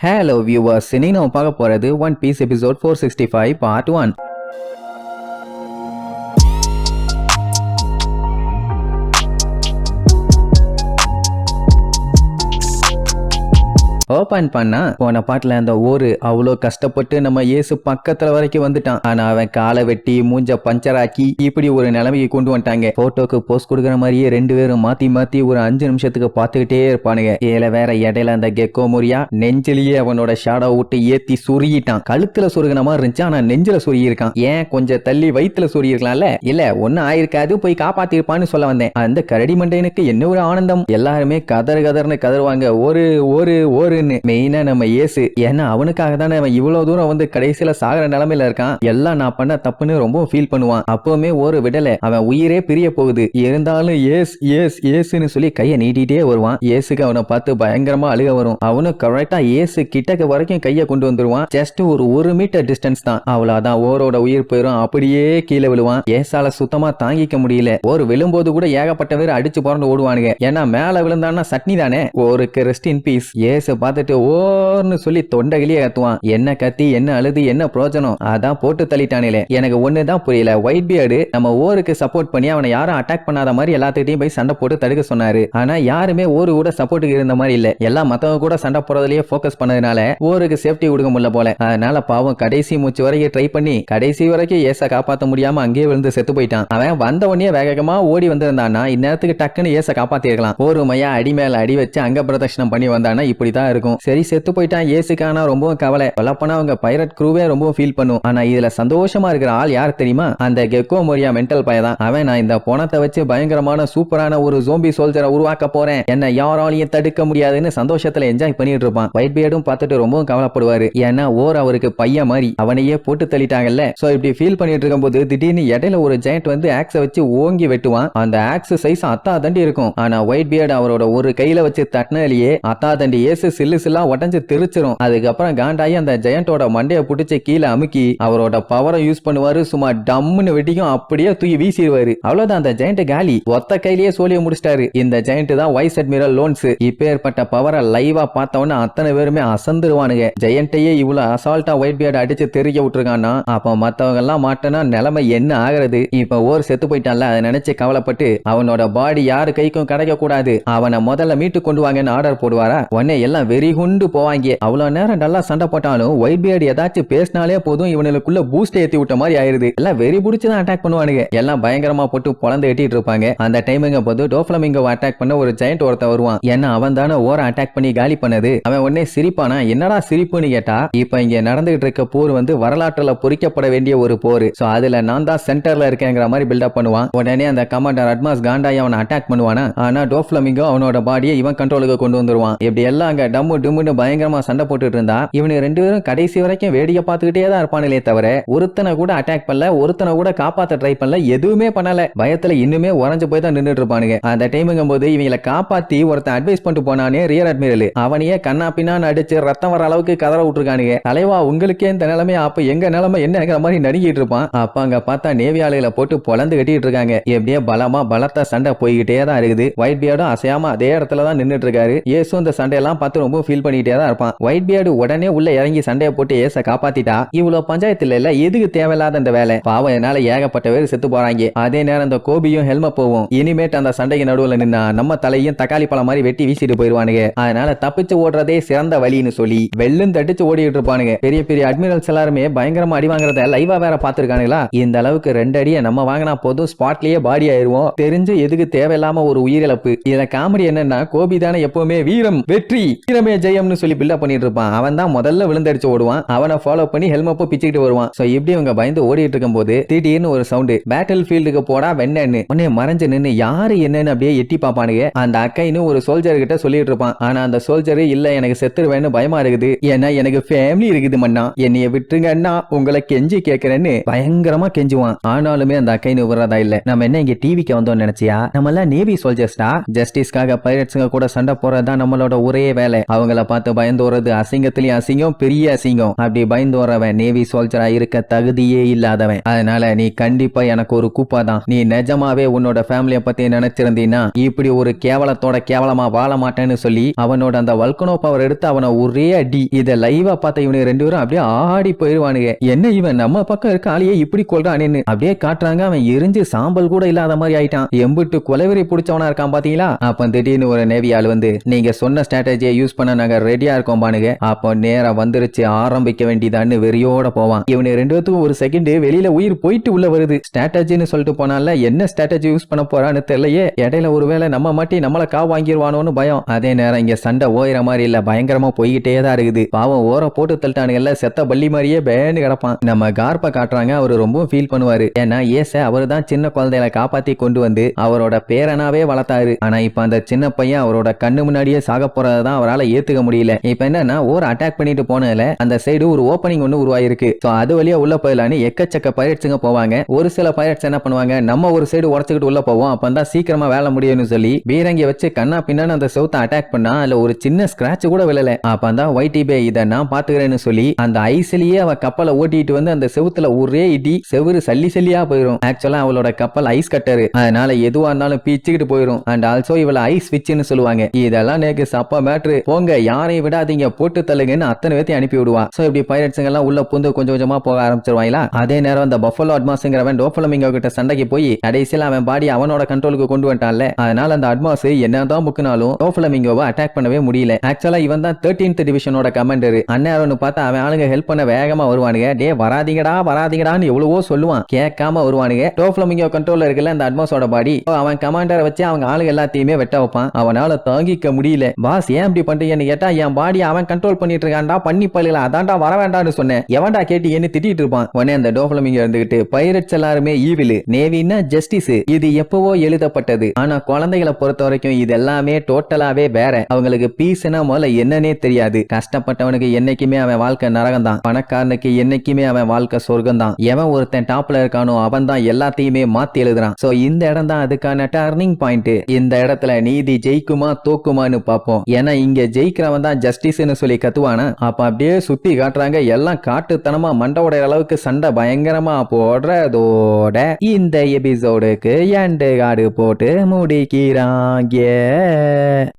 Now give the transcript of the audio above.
Hello viewers, இன்னைக்கு நம்ம பார்க்க போறது One Piece episode 465 part 1. Open பண்ணா போன பாட்டுல அந்த ஊரு அவ்வளோ கஷ்டப்பட்டு நம்ம இயேசு பக்கத்துல வரைக்கும் வந்துட்டான். ஆனா அவன் காலை வெட்டி மூஞ்ச பஞ்சர் ஆக்கி இப்படி ஒரு நிலைமைக்கு கொண்டு வந்துட்டாங்க. போட்டோக்கு போஸ்ட் கொடுக்குற மாதிரியே ரெண்டு பேரும் மாத்தி மாத்தி ஒரு 5 நிமிஷத்துக்கு பார்த்துக்கிட்டே இருப்பானுங்க. இதுல வேற இடையில அந்த கெக்கோ முறியா நெஞ்சிலேயே அவனோட ஷாடோ விட்டு ஏத்தி சுருகிட்டான். கழுத்துல சுருகின மாதிரி இருந்துச்சு, ஆனா நெஞ்சில சுருகி இருக்கான். ஏன் கொஞ்சம் தள்ளி வயிற்றுல சுருகி இருக்கலாம்ல? இல்ல ஒன்னும் ஆயிருக்காது, போய் காப்பாத்திருப்பான்னு சொல்ல வந்தேன். அந்த கரடி மண்டையனுக்கு என்ன ஒரு ஆனந்தம். எல்லாருமே கதர்னு கதறுவாங்க, ஒரு ஒரு ஒரு மெயினா நம்ம இயேசு. ஏன்னா அவனுக்காக தானே அவன் இவ்வளவு தூரம் வந்து கடைசியில சாகர நிலைமையில இருக்கான். எல்லாம் நான் பண்ண தப்புன்னு ரொம்ப ஃபீல் பண்ணுவான். அப்பவுமே ஒரு விடல, அவன் உயிரே பிரிய போகுது. இருந்தாலும் ஏசுன்னு சொல்லி கையை நீட்டிட்டே வருவான். இயேசுக்கு அவனை பார்த்து பயங்கரமா அழுக வரும். அவனும் கரெக்டா இயேசு கிட்டக்க வரைக்கும் கையை கொண்டு வந்துருவான். ஜஸ்ட் ஒரு 1 மீட்டர் டிஸ்டன்ஸ் தான், அவ்வளவுதான் ஓரோட உயிர் போயிரும். அப்படியே கீழே விழுவான். ஏசால சுத்தமா தாங்கிக்க முடியல. ஒரு விழும்போது கூட ஏகப்பட்ட பேர் அடிச்சு புறந்து ஓடுவானுங்க. ஏன்னா மேல விழுந்தான்னா சட்னி தானே. ஒருக்கு ரெஸ்ட் இன் பீஸ். இயேசு பார்த்துட்டு ஓர்னு சொல்லி தொண்டைகளியே கத்துவான். என்ன கத்தி, என்ன அழுது, என்ன பிரோஜனம்? அதான் போட்டு தள்ளிட்டானே. எனக்கு ஒண்ணுதான் புரியல. ஒயிட் பியர்டு நம்ம ஓருக்கு சப்போர்ட் பண்ணி அவனை யாரும் அட்டாக் பண்ணாத மாதிரி எல்லாத்துக்கிட்டையும் போய் சண்டை போட்டு தடுக்க சொன்னாரு. ஆனா யாருமே ஓரு கூட சப்போர்ட்டுக்கு இருந்த மாதிரி இல்ல. எல்லாம் மத்தவங்க கூட சண்டை போறதுலயே போக்கஸ் பண்ணதுனால ஓருக்கு சேஃப்டி கொடுக்க முடியல போல. அதனால பாவம் கடைசி மூச்சு வரைக்கும் ட்ரை பண்ணி கடைசி வரைக்கும் ஏச காப்பாத்த முடியாம அங்கேயே விழுந்து செத்து போயிட்டான். அவன் வந்த உடனே வேகமா ஓடி வந்திருந்தானா இந்நேரத்துக்கு டக்குன்னு ஏச காப்பாத்தி இருக்கலாம். ஒரு மையா அடி மேல அடி வச்சு அங்க பிரதட்சணம் பண்ணி வந்தானா இப்படிதான் இருக்கும். சரி செத்து போயிட்டான் ஏசுக்கானா ரொம்பவும் கவலை. சொல்லப்போனா அவங்க பைரட் க்ரூவே ரொம்ப ஃபீல் பண்ணும். ஆனா இதுல சந்தோஷமா இருக்கிற ஆள் யார் தெரியுமா? அந்த கெக்கோ மோரியா மென்டல் பையதான். அவன் நான் இந்த பணத்தை வச்சு பயங்கரமான சூப்பரான ஒரு ஜோம்பி சோல்ஜரை உருவாக்க போறேன், என்ன யாராலையும் தடுக்க முடியாதுன்னு சந்தோஷத்துல என்ஜாய் பண்ணிட்டு இருப்பான். ஒயிட் பியர்டும் பார்த்துட்டு ரொம்பவும் கவலைப்படுவாரு. ஏன்னா ஓர் அவருக்கு பையன் மாதிரி அவனையே போட்டு தள்ளிட்டாங்கல்ல. சோ இப்படி ஃபீல் பண்ணிட்டு இருக்கும் போது திடீர்னு இடையில ஒரு ஜெயண்ட் வந்து ஆக்ஸ வச்சு ஓங்கி வெட்டுவான். அந்த ஆக்ஸ் சைஸ் அத்தா தண்டி இருக்கும். ஆனா ஒயிட் பியர்டு அவரோட ஒரு கையில வச்சு தட்டினாலேயே அத்தா தண்டி ஏசு சில்லா உடஞ்சு திருச்சிரும். அதுக்கப்புறம் காண்டாயி அந்த ஜெயண்டோட மண்டைய புடிச்சு கீழே அமுக்கி அவரோட பவரை யூஸ் பண்ணுவாரு. சும்மா டம்னு வெட்டிக்கும் அப்படியே தூக்கி வீசிடுவாரு. அவ்வளவுதான், அந்த ஜெயண்ட் காலி. ஒத்த கையிலேயே சோழிய முடிச்சிட்டாரு. இந்த ஜெயண்ட் தான் வைஸ் அட்மிரல் லோன்ஸ். இப்பேற்பட்ட பவரை லைவா பார்த்தவன அத்தனை பேருமே அசந்துருவானுங்க. ஜெயண்டையே இவ்வளவு அசால்ட்டா ஒயிட் பியர்ட் அடிச்சு தெரிய விட்டுருக்கான்னா அப்ப மத்தவங்க எல்லாம் மாட்டனா நிலைமை என்ன ஆகிறது? இப்ப ஓர் செத்து போயிட்டான்ல, அதை நினைச்சு கவலைப்பட்டு அவனோட பாடி யாரு கைக்கும் கிடைக்க கூடாது, அவனை முதல்ல மீட்டு கொண்டு வாங்கன்னு ஆர்டர் போடுவாரா. உடனே எல்லாம் வெறி குண்டு போவாங்க. அவ்வளவு நேரம் நல்லா சண்டை போட்டாலும் ஒயிட் பியர்டு ஏதாச்சும் பேசினாலே போதும் இவனுக்குள்ள பூஸ்ட் ஏத்தி விட்ட மாதிரி ஆயிருது. எல்லாம் வெறி பிடிச்சுதான் அட்டாக் பண்ணுவானுங்க. எல்லாம் பயங்கரமா போட்டு பொழந்து எட்டிட்டு இருப்பாங்க. அந்த டைமுங்க போது டோஃப்ளமிங்கோ அட்டாக் பண்ண ஒரு ஜெயண்ட் ஒருத்த வருவான். ஏன்னா அவன் தானே ஓர அட்டாக் பண்ணி காலி பண்ணது. அவன் உடனே சிரிப்பானா, என்னடா சிரிப்புன்னு கேட்டா, இப்ப இங்க நடந்துகிட்டு இருக்க போர் வந்து வரலாற்றுல பொறிக்கப்பட வேண்டிய ஒரு போர். சோ அதுல நான் தான் சென்டர்ல இருக்கேங்கிற மாதிரி பில்டப் பண்ணுவான். உடனே அந்த கமாண்டர் அட்மாஸ் காண்டாய் அவனை அட்டாக் பண்ணுவானா. ஆனா டோஃப்ளமிங்கோ அவனோட பாடியை இவன் கண்ட்ரோலுக்கு கொண்டு வந்துருவான். இப்படி எல்லாம் அங்க டம்மு டும்முன்னு பயங்கரமா சண்டை போட்டுட்டு இருந்தா இவனு ரெண்டு பேரும் கடைசி வரைக்கும் வேடிக்கை பார்த்துக்கிட்டே தான் இருப்பானுங்களே தவிர ஒருத்தனை கூட அட்டாக் பண்ணல, ஒருத்தனை கூட காப்பாத்த ட்ரை பண்ணல, எதுவுமே பண்ணல. பயத்துல இன்னுமே உறைஞ்சு போய் தான் நின்றுட்டு இருப்பானுங்க. அந்த டைமுங்கும் போது இவங்களை காப்பாத்தி ஒருத்தன் அட்வைஸ் பண்ணிட்டு போனானே ரியர் அட்மிரல், அவனையே கண்ணா பின்னான்னு அடிச்சு ரத்தம் வர அளவுக்கு கதற விட்டுருக்கானுங்க. தலைவா உங்களுக்கே இந்த நிலைமை, அப்ப எங்க நிலைமை என்னங்கிற மாதிரி நடுங்கிட்டு இருப்பான். அப்ப அங்க பார்த்தா நேவி ஆளுகளை போட்டு பொழந்து கட்டிட்டு இருக்காங்க. எப்படியே பலத்த சண்டை போய்கிட்டே தான் இருக்குது. ஒயிட் பியர்டும் அசையாம அதே இடத்துல தான் நின்றுட்டு இருக்காரு. ஏசு இந்த சண்டையெல்லாம் பார்த்து ரொம்ப ஃபீல் பண்ணிட்டே தான் இருப்பான். ஒயிட் பியர்டு உடனே உள்ள இறங்கி சண்டையை போட்டு ஏச காப்பாத்திட்டா. இவ்வளவு பஞ்சாயத்துல இல்ல, எதுக்கு தேவையில்லாத இந்த வேலை? பாவம் என்னால ஏகப்பட்ட பேர் செத்து போறாங்க. அதே நேரம் இந்த கோபியும் ஹெல்மெட் போவோம். இனிமேட்டு அந்த சண்டைக்கு நடுவுல நின்னா நம்ம தலையும் தக்காளி பழம் மாதிரி வெட்டி வீசிட்டு போயிருவானுங்க. அதனால தப்பிச்சு ஓடுறதே சிறந்த வழின்னு சொல்லி வெள்ளும் தட்டிச்சு ஓடிட்டு இருப்பானுங்க. பெரிய பெரிய அட்மிரல்ஸ் எல்லாருமே பயங்கரமா அடி வாங்குறத லைவா வேற பாத்துருக்கானுங்களா. இந்த அளவுக்கு 2 அடியை நம்ம வாங்கினா போதும், ஸ்பாட்லயே பாடி ஆயிருவோம். தெரிஞ்சு எதுக்கு தேவையில்லாம ஒரு உயிரிழப்பு? இதுல காமெடி என்னன்னா, கோபி தானே எப்பவுமே வீரம் வெற்றி வீரமே ஜெயம்னு சொல்லி பில்டப் பண்ணிட்டு இருப்பான். அவன் தான் முதல்ல விழுந்தடிச்சு ஓடுவான். அவனை ஃபாலோ பண்ணி ஹெல்மெட் பிச்சுக்கிட்டு வருவான். சோ இப்படி அவங்க பயந்து ஓடிட்டு இருக்கும் போது திடீர்னு ஒரு சவுண்ட், பேட்டில் ஃபீல்டுக்கு போடா வெண்ணன்னு. உடனே மறைஞ்சு நின்னு யாரு என்னன்னு அப்படியே எட்டி பாப்பானுங்க. அந்த அக்கைன்னு ஒரு சோல்ஜர் கிட்ட சொல்லிட்டு இருப்பான். ஆனா அந்த சோல்ஜர் இல்ல, எனக்கு செத்துருவேன்னு பயமா இருக்குது, ஏன்னா எனக்கு ஃபேமிலி இருக்குது மண்ணா, என்னைய விட்டுருங்கன்னா உங்களை கெஞ்சி கேட்கிறேன்னு பயங்கரமா கெஞ்சுவான். ஆனாலுமே அந்த அக்கைன்னு விடுறதா இல்ல. நம்ம என்ன இங்க டிவிக்கு வந்தோம் நினைச்சியா? நம்ம எல்லாம் நேவி சோல்ஜர்ஸ்டா. ஜஸ்டிஸ்க்காக பைரட்ஸுங்க கூட சண்டை போறதுதான் நம்மளோட ஒரே வேலை. அவங்கள பார்த்து பயந்து வர்றது அசிங்கத்திலயும் அசிங்கம், பெரிய அசிங்கம். அப்படி பயந்து வர்றவன் நேவி சோல்ஜரா இருக்க தகுதியே இல்லாதவன். அதனால நீ கண்டிப்பா எனக்கு ஒரு கூப்பா தான். நீ நிஜமாவே உன்னோட ஃபேமிலிய பத்தி நினைச்சிருந்தீன்னா இப்படி ஒரு கேவலத்தோட கேவலமா வாழ மாட்டேன்னு சொல்லி அவனோட அந்த வல்கனோ பவர் எடுத்து அவனை ஒரே அடி. இத லைவா பார்த்த இவனுக்கு ரெண்டு பேரும் அப்படியே ஆடி போயிருவானுங்க. என்ன இவன் நம்ம பக்கம் இருக்க ஆளையே இப்படி கொல்றானேன்னு அப்படியே காட்டுறாங்க. அவன் எரிஞ்சு சாம்பல் கூட இல்லாத மாதிரி ஆயிட்டான். எம்பிட்டு கொலைவெறி பிடிச்சவனா இருக்கான் பாத்தீங்களா? அப்ப திடீர்னு ஒரு நேவி ஆள் வந்து நீங்க சொன்ன ஸ்ட்ராட்டஜியை யூஸ் பண்ண நாங்க ரெடியா இருக்கோம் பானுங்க. அப்போ நேரா வந்துருச்சு, ஆரம்பிக்க வேண்டியதான்னு வெறியோட போவான். இவனு ரெண்டு பேத்துக்கும் ஒரு செகண்ட் வெளியில உயிர் போயிட்டு உள்ள வருது. ஸ்ட்ராட்டஜின்னு சொல்லிட்டு போனால என்ன ஸ்ட்ராட்டஜி யூஸ் பண்ண போறான்னு தெரியலையே. இடையில ஒருவேளை நம்ம மாட்டி நம்மள காவு வாங்கிடுவானோன்னு பயம். அதே நேரம் இங்க சண்டை ஓயிற மாதிரி இல்ல, பயங்கரமா போய்கிட்டே தான் இருக்குது. பாவம் ஓர போட்டு தள்ளிட்டானுங்கல்ல, செத்த பள்ளி மாதிரியே பேன்னு கிடப்பான். நம்ம கார்ப காட்டுறாங்க. அவரு ரொம்ப ஃபீல் பண்ணுவாரு. ஏன்னா ஏச அவரு தான் சின்ன குழந்தைகளை காப்பாத்தி கொண்டு வந்து அவரோட பேரனாவே வளர்த்தாரு. ஆனா இப்ப அந்த சின்ன பையன் அவரோட கண்ணு முன்னாடியே சாக போறதான் அவரால் ஏத்துக்க முடியல. இப்ப என்னன்னா ஒரு அட்டாக் பண்ணிட்டு போனதுல அந்த சைடு ஒரு ஓப்பனிங் ஒண்ணு உருவாயிருக்கு. அது வழியா உள்ள போயிடலான்னு எக்கச்சக்க பைரட்ஸுங்க போவாங்க. ஒரு சில பைரட்ஸ் என்ன பண்ணுவாங்க, நம்ம ஒரு சைடு உடச்சுக்கிட்டு உள்ள போவோம், அப்பதான் சீக்கிரமா வேலை முடியும்னு சொல்லி பீரங்கி வச்சு கண்ணா பின்னான்னு அந்த செவுத்தை அட்டாக் பண்ணா அதுல ஒரு சின்ன ஸ்கிராட்ச் கூட விழல. அப்பதான் ஒயிட்டி பே இதை நான் பாத்துக்கிறேன்னு சொல்லி அந்த ஐஸ்லயே அவ கப்பலை ஓட்டிட்டு வந்து அந்த செவுத்துல ஒரே இடி, செவுரு சல்லி சல்லியா போயிரும். ஆக்சுவலா அவளோட கப்பல் ஐஸ் கட்டரு, அதனால எதுவா இருந்தாலும் பீச்சுக்கிட்டு போயிரும். அண்ட் ஆல்சோ இவள ஐஸ் விட்ச்னு சொல்லுவாங்க. இதெல்லாம் நேக்கு சப்பா மேட்ரு. போங்க யாரையும் விடாதீங்க, போட்டு தள்ளுங்கன்னு அத்தனை பேத்தையும் அனுப்பி விடுவா. சோ இப்படி பைரட்ஸுங்க எல்லாம் உள்ள புந்து கொஞ்சம் கொஞ்சமா போக ஆரம்பிச்சிருவாங்களா. அதே நேரம் அந்த பஃபலோ அட்மாஸ்ங்கிறவன் டோஃப்ளமிங்கோ கிட்ட சண்டைக்கு போய் கடைசியில அவன் பாடி அவனோட கண்ட்ரோலுக்கு கொண்டு வந்துட்டான்ல. அதனால அந்த அட்மாஸ் என்னதான் முக்கினாலும் டோஃப்ளமிங்கோவை அட்டாக் பண்ணவே முடியல. ஆக்சுவலா இவன் தான் 13th டிவிஷனோட கமாண்டர். அந்நேரம்னு பார்த்தா அவன் ஆளுங்க ஹெல்ப் பண்ண வேகமா வருவானுங்க. டே வராதீங்கடா வராதீங்கடான்னு எவ்வளவோ சொல்லுவான், கேட்காம வருவானுங்க. டோஃப்ளமிங்கோ கண்ட்ரோல்ல இருக்குல்ல அந்த அட்மாஸோட பாடி, அவன் கமாண்டரை வச்சு அவங்க ஆளுங்க எல்லாத்தையுமே வெட்ட வைப்பான். அவனால தாங்கிக்க முடியல. பாஸ் ஏன் இப்படி பண்றீங்கன்னு கேட்டா என் பாடி அவன் கண்ட்ரோல் பண்ணிட்டு இருக்கான்டா, பண்ணி பழகல, அதான்டா வர வேண்டாம்னு சொன்னேன், எவன்டா கேட்டீங்கன்னு திட்டிட்டு இருப்பான். உடனே அந்த டோஃப்ளமிங்கோ இருந்துகிட்டு பைரட்ஸ் எல்லாருமே ஈவில், நேவின்னா ஜஸ்டிஸ், இது எப்பவோ எழுதப்பட்டது. ஆனா குழந்தைகளை பொறுத்த வரைக்கும் இது எல்லாமே டோட்டலாவே வேற. அவங்களுக்கு பீஸ்னா முதல்ல என்னன்னே தெரியாது. கஷ்டப்பட்டவனுக்கு என்னைக்குமே அவன் வாழ்க்கை நரகம் தான், பணக்காரனுக்கு என்னைக்குமே அவன் வாழ்க்கை சொர்க்கம் தான். எவன் ஒருத்தன் டாப்ல இருக்கானோ அவன் தான் எல்லாத்தையுமே மாத்தி எழுதுறான். சோ இந்த இடம் தான் அதுக்கான டர்னிங் பாயிண்ட். இந்த இடத்துல நீதி ஜெயிக்குமா தோக்குமான்னு பார்ப்போம். ஏன்னா இங்க ஜெயிக்கிறவன் தான் ஜஸ்டிஸ்னு சொல்லி கத்துவானா. அப்ப அப்படியே சுத்தி காட்டுறாங்க. எல்லாம் காட்டுத்தனமா மண்டோட அளவுக்கு சண்டை பயங்கரமா போடுறதோட இந்த எபிசோடுக்கு எண்டு கார்டு போட்டு முடிக்கிறாங்க.